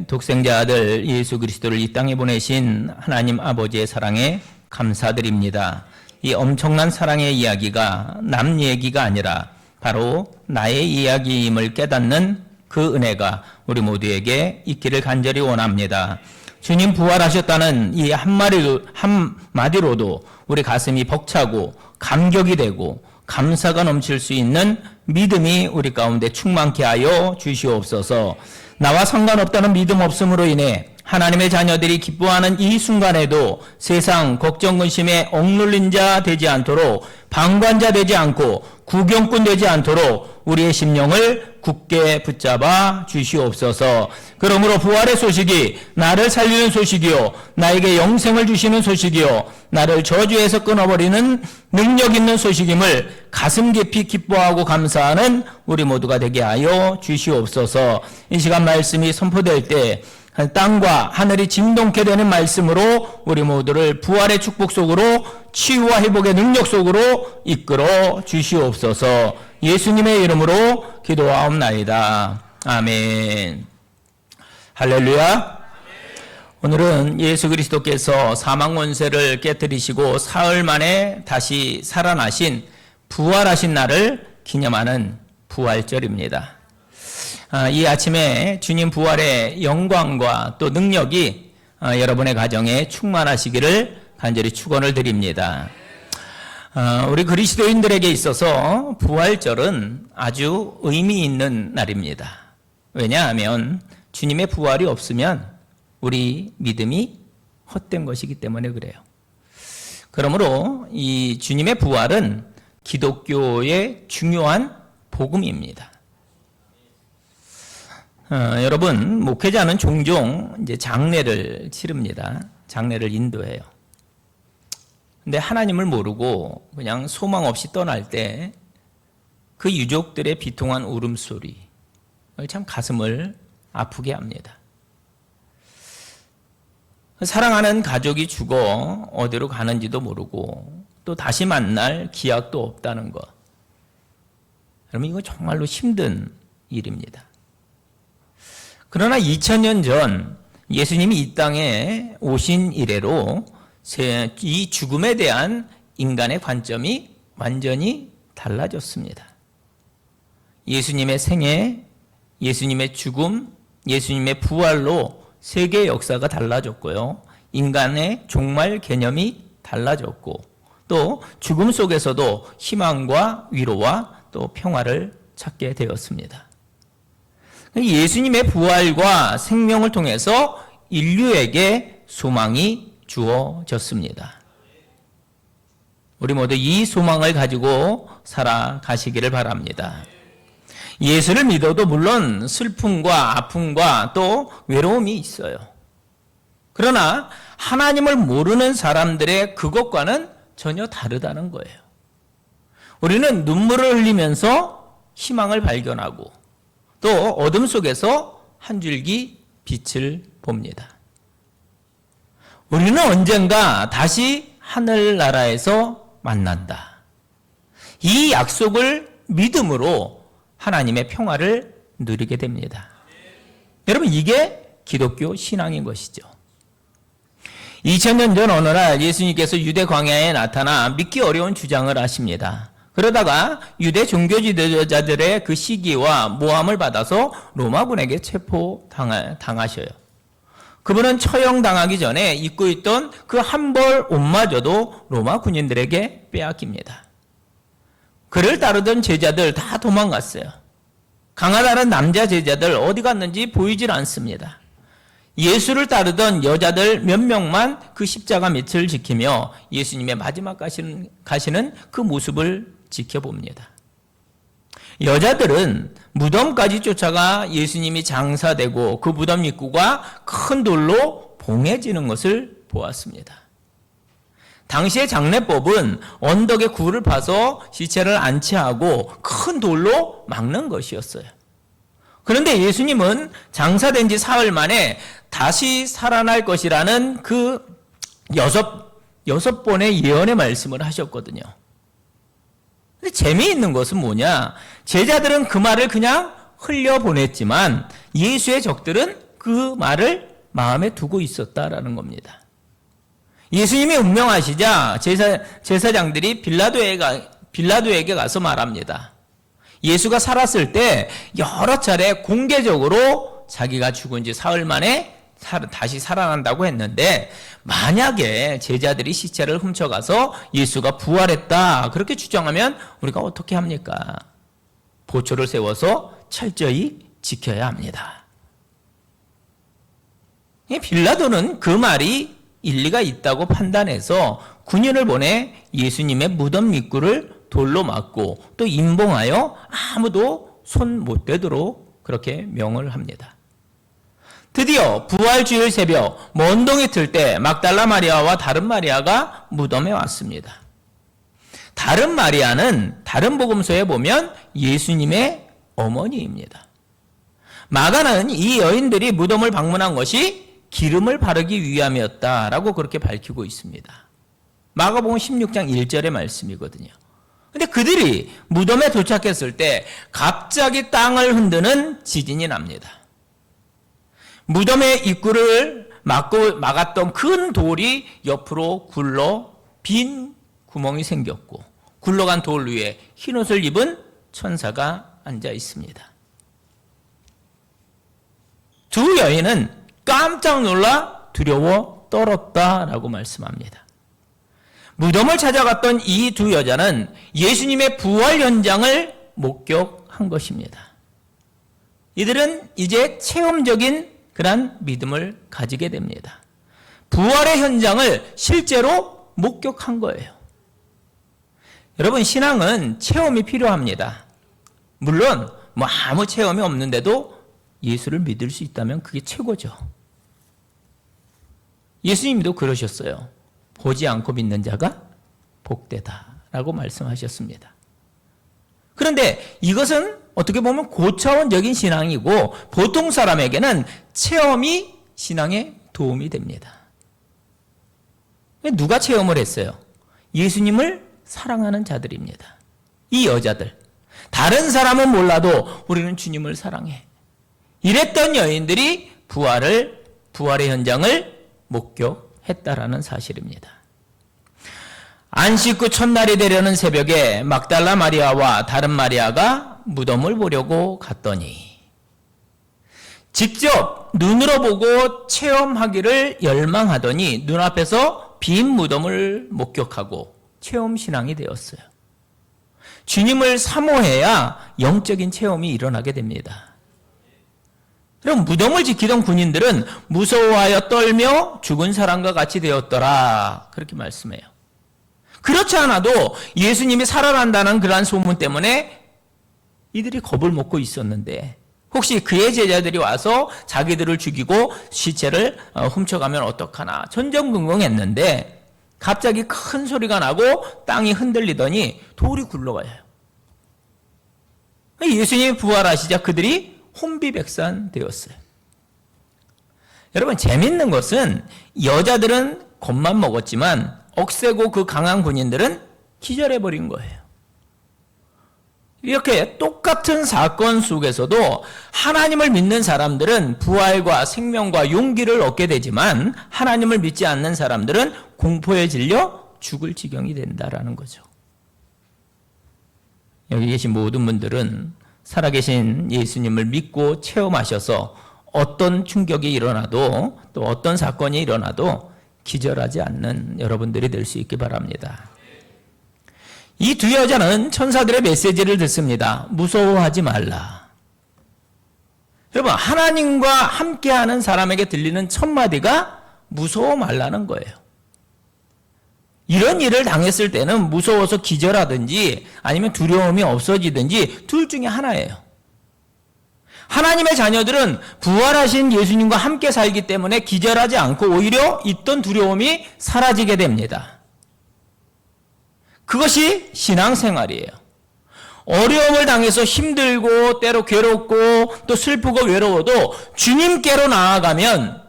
독생자 아들 예수 그리스도를 이 땅에 보내신 하나님 아버지의 사랑에 감사드립니다. 이 엄청난 사랑의 이야기가 남 얘기가 아니라 바로 나의 이야기임을 깨닫는 그 은혜가 우리 모두에게 있기를 간절히 원합니다. 주님 부활하셨다는 이 한마디로도 우리 가슴이 벅차고 감격이 되고 감사가 넘칠 수 있는 믿음이 우리 가운데 충만케 하여 주시옵소서. 나와 상관없다는 믿음 없음으로 인해 하나님의 자녀들이 기뻐하는 이 순간에도 세상 걱정 근심에 억눌린 자 되지 않도록, 방관자 되지 않고 구경꾼 되지 않도록 우리의 심령을 굳게 붙잡아 주시옵소서. 그러므로 부활의 소식이 나를 살리는 소식이요, 나에게 영생을 주시는 소식이요, 나를 저주에서 끊어버리는 능력 있는 소식임을 가슴 깊이 기뻐하고 감사하는 우리 모두가 되게 하여 주시옵소서. 이 시간 말씀이 선포될 때 땅과 하늘이 진동케 되는 말씀으로 우리 모두를 부활의 축복 속으로, 치유와 회복의 능력 속으로 이끌어 주시옵소서. 예수님의 이름으로 기도하옵나이다. 아멘. 할렐루야. 오늘은 예수 그리스도께서 사망 원세를 깨뜨리시고 사흘 만에 다시 살아나신, 부활하신 날을 기념하는 부활절입니다. 이 아침에 주님 부활의 영광과 또 능력이 여러분의 가정에 충만하시기를 간절히 축원을 드립니다. 우리 그리스도인들에게 있어서 부활절은 아주 의미 있는 날입니다. 왜냐하면 주님의 부활이 없으면 우리 믿음이 헛된 것이기 때문에 그래요. 그러므로 이 주님의 부활은 기독교의 중요한 복음입니다. 여러분, 목회자는 종종 이제 장례를 치릅니다. 장례를 인도해요. 근데 하나님을 모르고 그냥 소망 없이 떠날 때 그 유족들의 비통한 울음소리, 참 가슴을 아프게 합니다. 사랑하는 가족이 죽어 어디로 가는지도 모르고 또 다시 만날 기약도 없다는 것. 여러분, 이거 정말로 힘든 일입니다. 그러나 2000년 전 예수님이 이 땅에 오신 이래로 이 죽음에 대한 인간의 관점이 완전히 달라졌습니다. 예수님의 생애, 예수님의 죽음, 예수님의 부활로 세계의 역사가 달라졌고요. 인간의 종말 개념이 달라졌고, 또 죽음 속에서도 희망과 위로와 또 평화를 찾게 되었습니다. 예수님의 부활과 생명을 통해서 인류에게 소망이 주어졌습니다. 우리 모두 이 소망을 가지고 살아가시기를 바랍니다. 예수를 믿어도 물론 슬픔과 아픔과 또 외로움이 있어요. 그러나 하나님을 모르는 사람들의 그것과는 전혀 다르다는 거예요. 우리는 눈물을 흘리면서 희망을 발견하고 또 어둠 속에서 한 줄기 빛을 봅니다. 우리는 언젠가 다시 하늘나라에서 만난다. 이 약속을 믿음으로 하나님의 평화를 누리게 됩니다. 여러분, 이게 기독교 신앙인 것이죠. 2000년 전 어느 날 예수님께서 유대 광야에 나타나 믿기 어려운 주장을 하십니다. 그러다가 유대 종교 지도자들의 그 시기와 모함을 받아서 로마군에게 체포당하셔요. 그분은 처형당하기 전에 입고 있던 그 한 벌 옷마저도 로마 군인들에게 빼앗깁니다. 그를 따르던 제자들 다 도망갔어요. 강하다는 남자 제자들 어디 갔는지 보이질 않습니다. 예수를 따르던 여자들 몇 명만 그 십자가 밑을 지키며 예수님의 마지막 가시는 그 모습을 지켜봅니다. 여자들은 무덤까지 쫓아가 예수님이 장사되고 그 무덤 입구가 큰 돌로 봉해지는 것을 보았습니다. 당시의 장례법은 언덕에 굴을 파서 시체를 안치하고 큰 돌로 막는 것이었어요. 그런데 예수님은 장사된 지 사흘 만에 다시 살아날 것이라는 그 여섯 번의 예언의 말씀을 하셨거든요. 근데 재미있는 것은 뭐냐? 제자들은 그 말을 그냥 흘려보냈지만 예수의 적들은 그 말을 마음에 두고 있었다라는 겁니다. 예수님이 운명하시자 제사장들이 빌라도에게 가서 말합니다. 예수가 살았을 때 여러 차례 공개적으로 자기가 죽은 지 사흘 만에 다시 살아난다고 했는데, 만약에 제자들이 시체를 훔쳐가서 예수가 부활했다 그렇게 주장하면 우리가 어떻게 합니까? 보초를 세워서 철저히 지켜야 합니다. 빌라도는 그 말이 일리가 있다고 판단해서 군인을 보내 예수님의 무덤 입구를 돌로 막고 또 임봉하여 아무도 손 못 대도록 그렇게 명을 합니다. 드디어 부활주일 새벽 먼동이 틀 때 막달라 마리아와 다른 마리아가 무덤에 왔습니다. 다른 마리아는 다른 복음서에 보면 예수님의 어머니입니다. 마가는 이 여인들이 무덤을 방문한 것이 기름을 바르기 위함이었다라고 그렇게 밝히고 있습니다. 마가복음 16장 1절의 말씀이거든요. 근데 그들이 무덤에 도착했을 때 갑자기 땅을 흔드는 지진이 납니다. 무덤의 입구를 막았던 큰 돌이 옆으로 굴러 빈 구멍이 생겼고, 굴러간 돌 위에 흰옷을 입은 천사가 앉아 있습니다. 두 여인은 깜짝 놀라 두려워 떨었다라고 말씀합니다. 무덤을 찾아갔던 이 두 여자는 예수님의 부활 현장을 목격한 것입니다. 이들은 이제 체험적인 그런 믿음을 가지게 됩니다. 부활의 현장을 실제로 목격한 거예요. 여러분, 신앙은 체험이 필요합니다. 물론 아무 체험이 없는데도 예수를 믿을 수 있다면 그게 최고죠. 예수님도 그러셨어요. 보지 않고 믿는 자가 복되다라고 말씀하셨습니다. 그런데 이것은 어떻게 보면 고차원적인 신앙이고, 보통 사람에게는 체험이 신앙에 도움이 됩니다. 누가 체험을 했어요? 예수님을 사랑하는 자들입니다. 이 여자들. 다른 사람은 몰라도 우리는 주님을 사랑해. 이랬던 여인들이 부활의 현장을 목격했다라는 사실입니다. 안식 후 첫날이 되려는 새벽에 막달라 마리아와 다른 마리아가 무덤을 보려고 갔더니, 직접 눈으로 보고 체험하기를 열망하더니 눈앞에서 빈 무덤을 목격하고 체험신앙이 되었어요. 주님을 사모해야 영적인 체험이 일어나게 됩니다. 그럼 무덤을 지키던 군인들은 무서워하여 떨며 죽은 사람과 같이 되었더라 그렇게 말씀해요. 그렇지 않아도 예수님이 살아난다는 그러한 소문 때문에 이들이 겁을 먹고 있었는데, 혹시 그의 제자들이 와서 자기들을 죽이고 시체를 훔쳐가면 어떡하나 전전긍긍했는데, 갑자기 큰 소리가 나고 땅이 흔들리더니 돌이 굴러가요. 예수님이 부활하시자 그들이 혼비백산되었어요. 여러분, 재밌는 것은 여자들은 겁만 먹었지만 억세고 그 강한 군인들은 기절해버린 거예요. 이렇게 똑같은 사건 속에서도 하나님을 믿는 사람들은 부활과 생명과 용기를 얻게 되지만, 하나님을 믿지 않는 사람들은 공포에 질려 죽을 지경이 된다라는 거죠. 여기 계신 모든 분들은 살아계신 예수님을 믿고 체험하셔서 어떤 충격이 일어나도, 또 어떤 사건이 일어나도 기절하지 않는 여러분들이 될 수 있기 바랍니다. 이 두 여자는 천사들의 메시지를 듣습니다. 무서워하지 말라. 여러분, 하나님과 함께하는 사람에게 들리는 첫 마디가 무서워 말라는 거예요. 이런 일을 당했을 때는 무서워서 기절하든지 아니면 두려움이 없어지든지 둘 중에 하나예요. 하나님의 자녀들은 부활하신 예수님과 함께 살기 때문에 기절하지 않고 오히려 있던 두려움이 사라지게 됩니다. 그것이 신앙생활이에요. 어려움을 당해서 힘들고 때로 괴롭고 또 슬프고 외로워도 주님께로 나아가면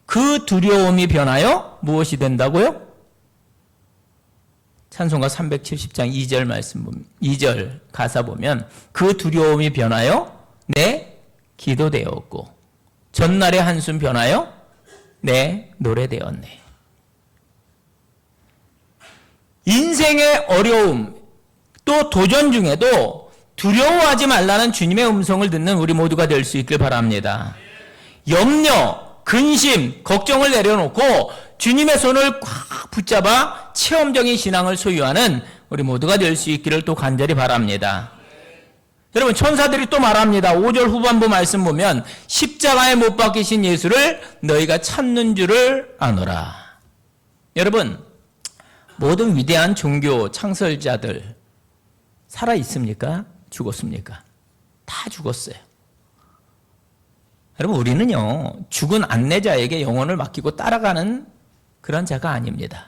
그 두려움이 변하여 무엇이 된다고요? 찬송가 370장 2절 말씀, 2절 가사 보면 그 두려움이 변하여 내 기도 되었고 전날의 한숨 변하여 내 노래 되었네. 인생의 어려움 또 도전 중에도 두려워하지 말라는 주님의 음성을 듣는 우리 모두가 될 수 있길 바랍니다. 염려, 근심, 걱정을 내려놓고 주님의 손을 꽉 붙잡아 체험적인 신앙을 소유하는 우리 모두가 될 수 있기를 또 간절히 바랍니다. 여러분, 천사들이 또 말합니다. 5절 후반부 말씀 보면 십자가에 못 박히신 예수를 너희가 찾는 줄을 아노라. 여러분, 모든 위대한 종교 창설자들 살아 있습니까? 죽었습니까? 다 죽었어요. 여러분, 우리는요, 죽은 안내자에게 영혼을 맡기고 따라가는 그런 자가 아닙니다.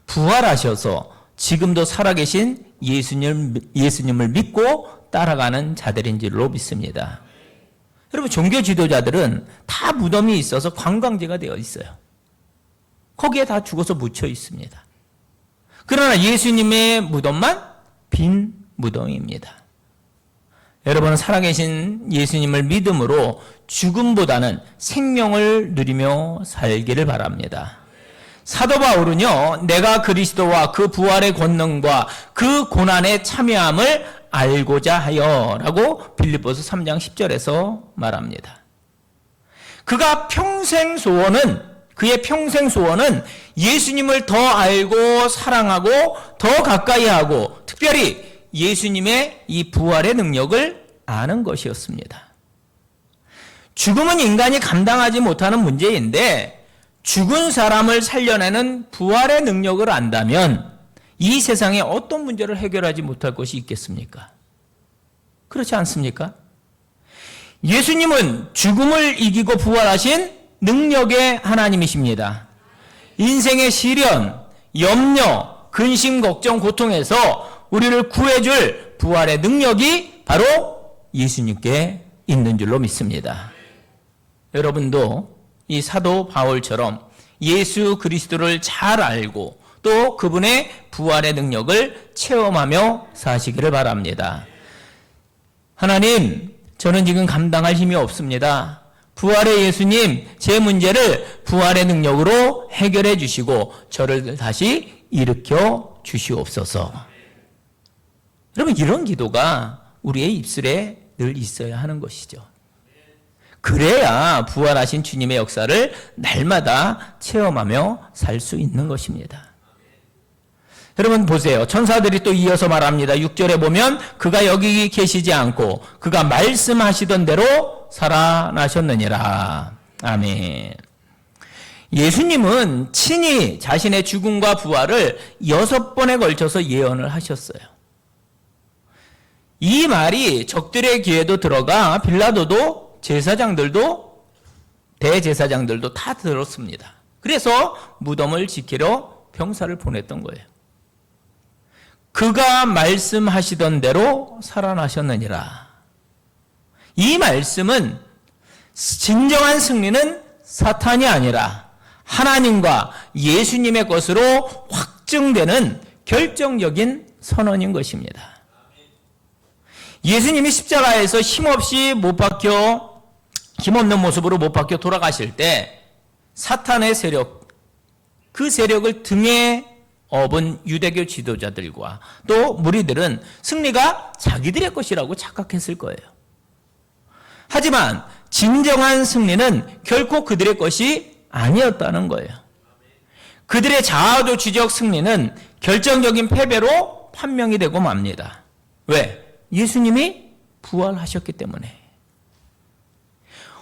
부활하셔서 지금도 살아계신 예수님을 믿고 따라가는 자들인 줄로 믿습니다. 여러분, 종교 지도자들은 다 무덤이 있어서 관광지가 되어 있어요. 거기에 다 죽어서 묻혀 있습니다. 그러나 예수님의 무덤만 빈 무덤입니다. 여러분은 살아계신 예수님을 믿음으로 죽음보다는 생명을 누리며 살기를 바랍니다. 사도 바울은요, 내가 그리스도와 그 부활의 권능과 그 고난에 참여함을 알고자 하여 라고 빌립보서 3장 10절에서 말합니다. 그의 평생 소원은 예수님을 더 알고 사랑하고 더 가까이 하고 특별히 예수님의 이 부활의 능력을 아는 것이었습니다. 죽음은 인간이 감당하지 못하는 문제인데 죽은 사람을 살려내는 부활의 능력을 안다면 이 세상에 어떤 문제를 해결하지 못할 것이 있겠습니까? 그렇지 않습니까? 예수님은 죽음을 이기고 부활하신 능력의 하나님이십니다. 인생의 시련, 염려, 근심, 걱정, 고통에서 우리를 구해줄 부활의 능력이 바로 예수님께 있는 줄로 믿습니다. 여러분도 이 사도 바울처럼 예수 그리스도를 잘 알고 또 그분의 부활의 능력을 체험하며 사시기를 바랍니다. 하나님, 저는 지금 감당할 힘이 없습니다. 부활의 예수님, 제 문제를 부활의 능력으로 해결해 주시고 저를 다시 일으켜 주시옵소서. 여러분, 이런 기도가 우리의 입술에 늘 있어야 하는 것이죠. 그래야 부활하신 주님의 역사를 날마다 체험하며 살 수 있는 것입니다. 여러분 보세요. 천사들이 또 이어서 말합니다. 6절에 보면 그가 여기 계시지 않고 그가 말씀하시던 대로 살아나셨느니라. 아멘. 예수님은 친히 자신의 죽음과 부활을 6번에 걸쳐서 예언을 하셨어요. 이 말이 적들의 귀에도 들어가 빌라도도 제사장들도 대제사장들도 다 들었습니다. 그래서 무덤을 지키러 병사를 보냈던 거예요. 그가 말씀하시던 대로 살아나셨느니라. 이 말씀은 진정한 승리는 사탄이 아니라 하나님과 예수님의 것으로 확증되는 결정적인 선언인 것입니다. 예수님이 십자가에서 힘없는 모습으로 못 박혀 돌아가실 때 사탄의 세력, 그 세력을 등에 업은 유대교 지도자들과 또 무리들은 승리가 자기들의 것이라고 착각했을 거예요. 하지만 진정한 승리는 결코 그들의 것이 아니었다는 거예요. 그들의 자아도취적 승리는 결정적인 패배로 판명이 되고 맙니다. 왜? 예수님이 부활하셨기 때문에.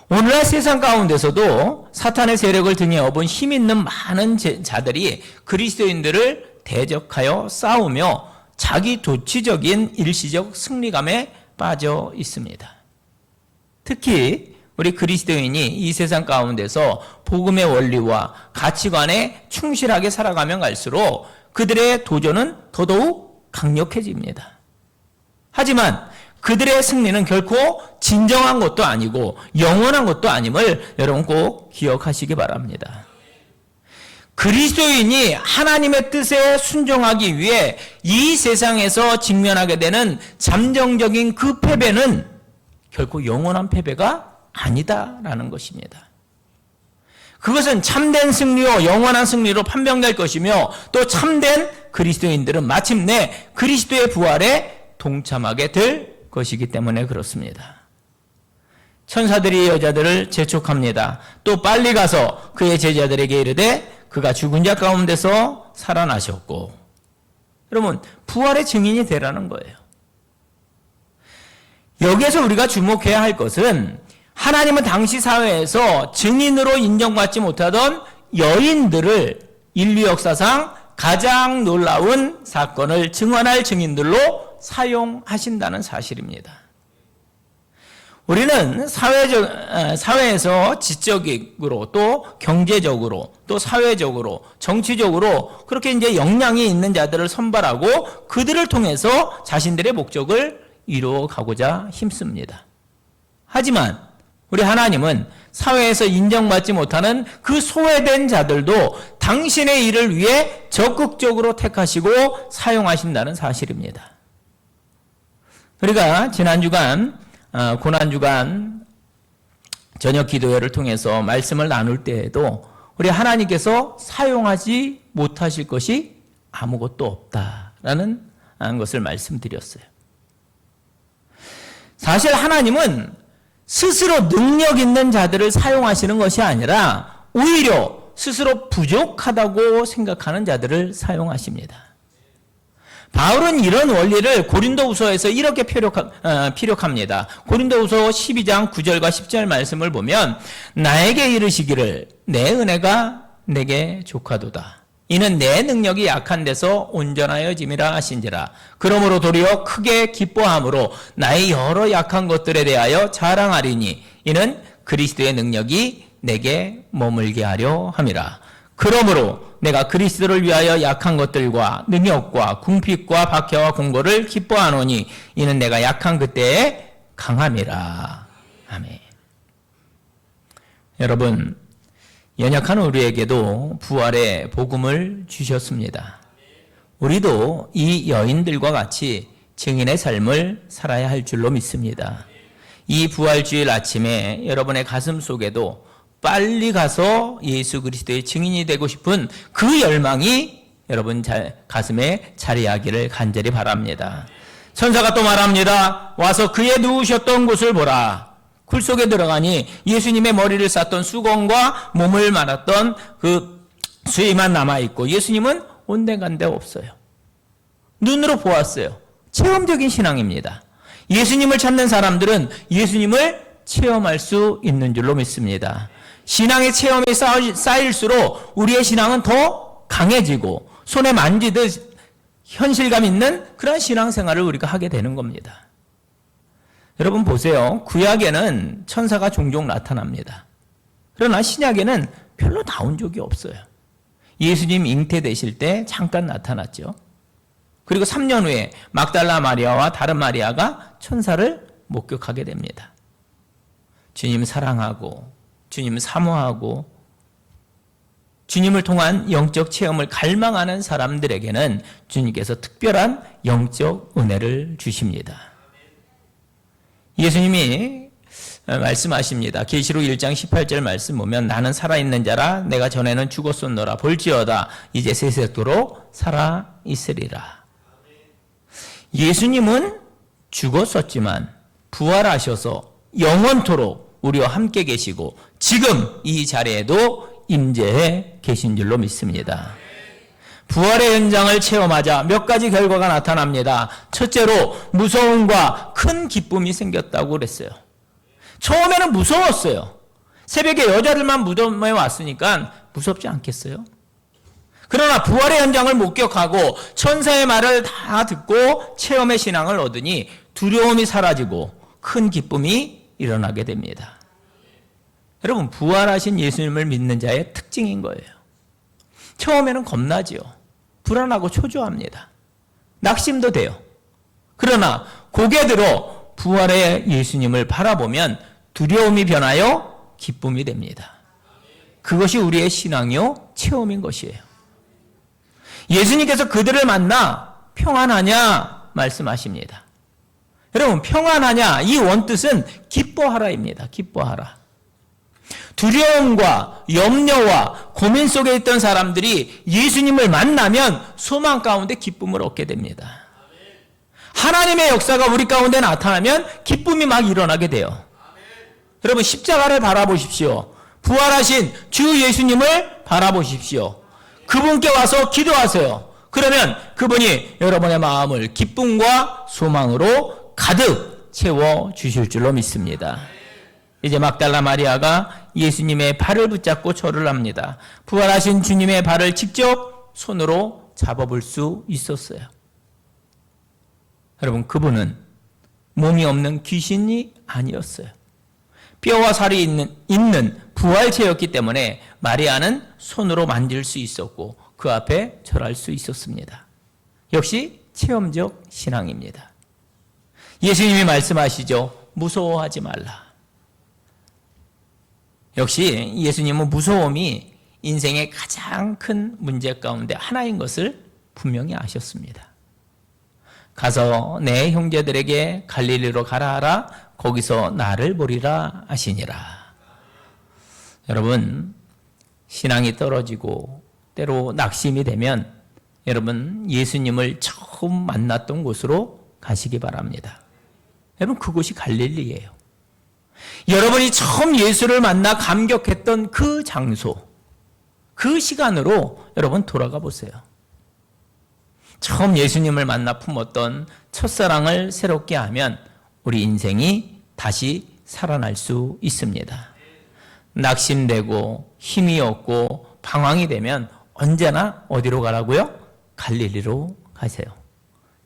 오늘날 세상 가운데서도 사탄의 세력을 등에 업은 힘 있는 많은 자들이 그리스도인들을 대적하여 싸우며 자기 도취적인 일시적 승리감에 빠져 있습니다. 특히 우리 그리스도인이 이 세상 가운데서 복음의 원리와 가치관에 충실하게 살아가면 갈수록 그들의 도전은 더더욱 강력해집니다. 하지만 그들의 승리는 결코 진정한 것도 아니고 영원한 것도 아님을 여러분 꼭 기억하시기 바랍니다. 그리스도인이 하나님의 뜻에 순종하기 위해 이 세상에서 직면하게 되는 잠정적인 그 패배는 결코 영원한 패배가 아니다라는 것입니다. 그것은 참된 승리요 영원한 승리로 판명될 것이며 또 참된 그리스도인들은 마침내 그리스도의 부활에 동참하게 될 것이기 때문에 그렇습니다. 천사들이 여자들을 재촉합니다. 또 빨리 가서 그의 제자들에게 이르되 그가 죽은 자 가운데서 살아나셨고, 여러분 부활의 증인이 되라는 거예요. 여기에서 우리가 주목해야 할 것은 하나님은 당시 사회에서 증인으로 인정받지 못하던 여인들을 인류 역사상 가장 놀라운 사건을 증언할 증인들로 사용하신다는 사실입니다. 우리는 사회에서 지적으로 또 경제적으로 또 사회적으로 정치적으로 그렇게 이제 역량이 있는 자들을 선발하고 그들을 통해서 자신들의 목적을 이루어 가고자 힘씁니다. 하지만 우리 하나님은 사회에서 인정받지 못하는 그 소외된 자들도 당신의 일을 위해 적극적으로 택하시고 사용하신다는 사실입니다. 우리가 지난주간 고난주간 저녁 기도회를 통해서 말씀을 나눌 때에도 우리 하나님께서 사용하지 못하실 것이 아무것도 없다라는 것을 말씀드렸어요. 사실 하나님은 스스로 능력 있는 자들을 사용하시는 것이 아니라 오히려 스스로 부족하다고 생각하는 자들을 사용하십니다. 바울은 이런 원리를 고린도후서에서 이렇게 피력합니다. 고린도후서 12장 9절과 10절 말씀을 보면 나에게 이르시기를 내 은혜가 내게 족하도다. 이는 내 능력이 약한 데서 온전하여짐이라 하신지라. 그러므로 도리어 크게 기뻐함으로 나의 여러 약한 것들에 대하여 자랑하리니 이는 그리스도의 능력이 내게 머물게 하려 함이라. 그러므로 내가 그리스도를 위하여 약한 것들과 능력과 궁핍과 박해와 공고를 기뻐하노니 이는 내가 약한 그때에 강함이라. 아멘. 여러분, 연약한 우리에게도 부활의 복음을 주셨습니다. 우리도 이 여인들과 같이 증인의 삶을 살아야 할 줄로 믿습니다. 이 부활주일 아침에 여러분의 가슴 속에도 빨리 가서 예수 그리스도의 증인이 되고 싶은 그 열망이 여러분 가슴에 자리하기를 간절히 바랍니다. 천사가 또 말합니다. 와서 그의 누우셨던 곳을 보라. 굴 속에 들어가니 예수님의 머리를 쌌던 수건과 몸을 말았던 그 수의만 남아있고 예수님은 온데간데 없어요. 눈으로 보았어요. 체험적인 신앙입니다. 예수님을 찾는 사람들은 예수님을 체험할 수 있는 줄로 믿습니다. 신앙의 체험이 쌓일수록 우리의 신앙은 더 강해지고 손에 만지듯 현실감 있는 그런 신앙생활을 우리가 하게 되는 겁니다. 여러분 보세요. 구약에는 천사가 종종 나타납니다. 그러나 신약에는 별로 나온 적이 없어요. 예수님 잉태되실 때 잠깐 나타났죠. 그리고 3년 후에 막달라 마리아와 다른 마리아가 천사를 목격하게 됩니다. 주님 사랑하고 주님 사모하고 주님을 통한 영적 체험을 갈망하는 사람들에게는 주님께서 특별한 영적 은혜를 주십니다. 예수님이 말씀하십니다. 계시록 1장 18절 말씀 보면 나는 살아있는 자라 내가 전에는 죽었었노라 볼지어다 이제 세세토록 살아있으리라. 예수님은 죽었었지만 부활하셔서 영원토록 우리와 함께 계시고 지금 이 자리에도 임재해 계신 줄로 믿습니다. 부활의 현장을 체험하자 몇 가지 결과가 나타납니다. 첫째로 무서움과 큰 기쁨이 생겼다고 그랬어요. 처음에는 무서웠어요. 새벽에 여자들만 무덤에 왔으니까 무섭지 않겠어요? 그러나 부활의 현장을 목격하고 천사의 말을 다 듣고 체험의 신앙을 얻으니 두려움이 사라지고 큰 기쁨이 일어나게 됩니다. 여러분, 부활하신 예수님을 믿는 자의 특징인 거예요. 처음에는 겁나지요. 불안하고 초조합니다. 낙심도 돼요. 그러나 고개 들어 부활의 예수님을 바라보면 두려움이 변하여 기쁨이 됩니다. 그것이 우리의 신앙이요 체험인 것이에요. 예수님께서 그들을 만나 평안하냐 말씀하십니다. 여러분, 평안하냐? 이 원뜻은 기뻐하라입니다. 기뻐하라. 두려움과 염려와 고민 속에 있던 사람들이 예수님을 만나면 소망 가운데 기쁨을 얻게 됩니다. 하나님의 역사가 우리 가운데 나타나면 기쁨이 막 일어나게 돼요. 여러분, 십자가를 바라보십시오. 부활하신 주 예수님을 바라보십시오. 그분께 와서 기도하세요. 그러면 그분이 여러분의 마음을 기쁨과 소망으로 가득 채워주실 줄로 믿습니다. 이제 막달라 마리아가 예수님의 발을 붙잡고 절을 합니다. 부활하신 주님의 발을 직접 손으로 잡아볼 수 있었어요. 여러분, 그분은 몸이 없는 귀신이 아니었어요. 뼈와 살이 있는 부활체였기 때문에 마리아는 손으로 만질 수 있었고 그 앞에 절할 수 있었습니다. 역시 체험적 신앙입니다. 예수님이 말씀하시죠. 무서워하지 말라. 역시 예수님은 무서움이 인생의 가장 큰 문제 가운데 하나인 것을 분명히 아셨습니다. 가서 내 형제들에게 갈릴리로 가라 하라. 거기서 나를 보리라 하시니라. 여러분, 신앙이 떨어지고 때로 낙심이 되면 여러분 예수님을 처음 만났던 곳으로 가시기 바랍니다. 여러분, 그곳이 갈릴리예요. 여러분이 처음 예수를 만나 감격했던 그 장소, 그 시간으로 여러분 돌아가 보세요. 처음 예수님을 만나 품었던 첫사랑을 새롭게 하면 우리 인생이 다시 살아날 수 있습니다. 낙심되고 힘이 없고 방황이 되면 언제나 어디로 가라고요? 갈릴리로 가세요.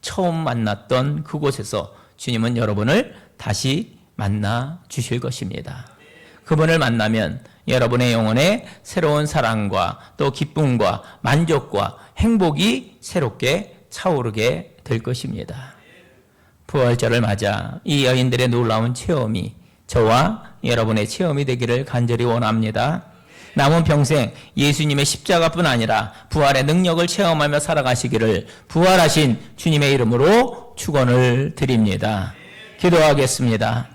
처음 만났던 그곳에서 주님은 여러분을 다시 만나 주실 것입니다. 그분을 만나면 여러분의 영혼에 새로운 사랑과 또 기쁨과 만족과 행복이 새롭게 차오르게 될 것입니다. 부활절을 맞아 이 여인들의 놀라운 체험이 저와 여러분의 체험이 되기를 간절히 원합니다. 남은 평생 예수님의 십자가뿐 아니라 부활의 능력을 체험하며 살아가시기를 부활하신 주님의 이름으로 축원을 드립니다. 기도하겠습니다.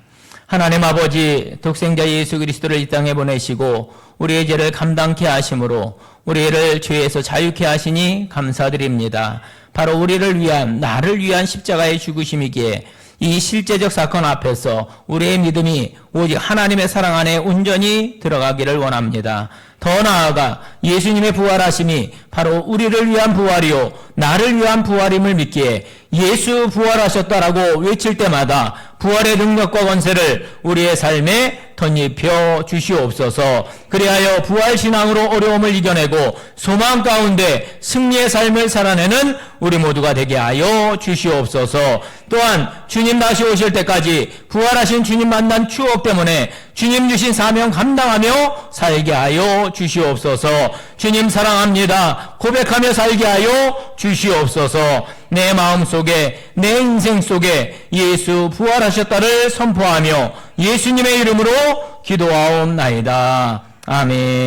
하나님 아버지, 독생자 예수 그리스도를 이 땅에 보내시고 우리의 죄를 감당케 하심으로 우리를 죄에서 자유케 하시니 감사드립니다. 바로 우리를 위한, 나를 위한 십자가의 죽으심이기에 이 실제적 사건 앞에서 우리의 믿음이 오직 하나님의 사랑 안에 온전히 들어가기를 원합니다. 더 나아가 예수님의 부활하심이 바로 우리를 위한 부활이요 나를 위한 부활임을 믿기에 예수 부활하셨다라고 외칠 때마다 부활의 능력과 권세를 우리의 삶에 덧입혀 주시옵소서. 그리하여 부활신앙으로 어려움을 이겨내고 소망 가운데 승리의 삶을 살아내는 우리 모두가 되게 하여 주시옵소서. 또한 주님 다시 오실 때까지 부활하신 주님 만난 추억 때문에 주님 주신 사명 감당하며 살게 하여 주시옵소서. 주님 사랑합니다 고백하며 살게 하여 주시옵소서. 내 마음속에, 내 인생 속에 예수 부활하셨다를 선포하며 예수님의 이름으로 기도하옵나이다. 아멘.